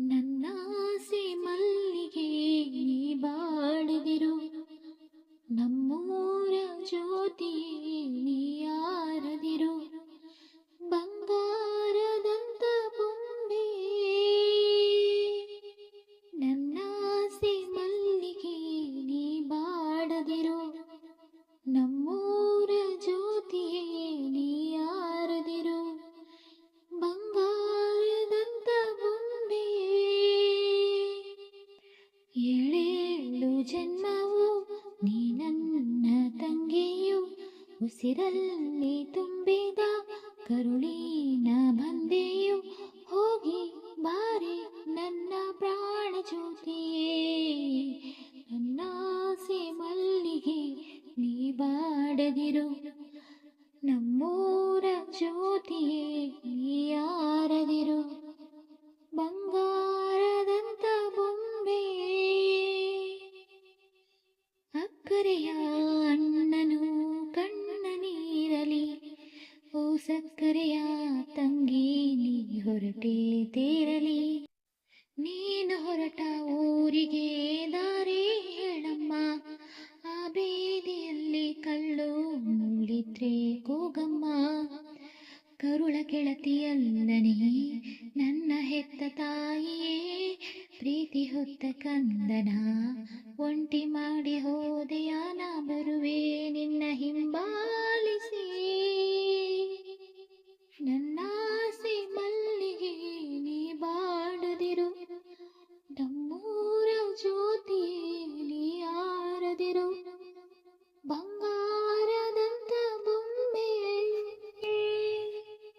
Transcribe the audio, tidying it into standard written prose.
ನನ್ನಾಸೆ ಮಲ್ಲಿಗೆ ನೀ ಬಾಡದಿರು, ನಮ್ಮೂರ ಜ್ಯೋತಿ ನೀ ಆರದಿರು. ಬಂಗಾರದಂತ ಬೊಂಬೆ ನನ್ನಾಸೆ ಮಲ್ಲಿಗೆ ನೀ ಬಾಡದಿರು, ನಮ್ಮೂರ ಜ್ಯೋತಿಯೇ ನೀ ಆರದಿರು. ಬಂಗಾರದಂತ ಬೊಂಬೆ ಏಳೇಳು ಜನ್ಮವು ನೀ ನನ್ನ ತಂಗಿಯು, ಉಸಿರಲ್ಲಿ ತುಂಬಿದ ಕರುಳಿನ ಬಂದೆಯು. ಹೋಗಿ ಬಾರೆ ನನ್ನ ಪ್ರಾಣ ಜ್ಯೋತಿಯೇ, ನನ್ನಾಸೆ ಮಲ್ಲಿಗೆ ನೀ ಬಾಡದಿರು, ನಮ್ಮೂರ ಜ್ಯೋತಿಯೇ ನೀ ಆರದಿರು. ಬಂಗಾರದಂತ ಬೊಂಬೆ ಅಕ್ಕರೆಯ ಅಣ್ಣನು ಕಣ್ಣ ನೀರಲಿ, ಓ ಸಕ್ಕರೆಯ ತಂಗಿ ನೀ ಹೊರಟೆ ತೇರಲಿ. ನೀನು ಹೊರಟ ಊರಿಗೆ ದಾರಿ ಹೇಳಮ್ಮ, ಆ ಬೀದಿಯಲ್ಲಿ ಕಳ್ಳು ಮುಳ್ಳಿದ್ರೆ ಕೂಗಮ್ಮ. ಕರುಳ ಗೆಳತಿಯಲ್ಲನೇ ನನ್ನ ಹೆತ್ತ ತಾಯಿಯೇ, ಪ್ರೀತಿ ಹೊತ್ತ ಕಂದನ ಒಂಟಿ ಮಾಡಿ ಹೋದೆಯ, ನಾ ಬರುವೆ ನಿನ್ನ ಹಿಂಬಾಲಿಸಿ. ನನ್ನ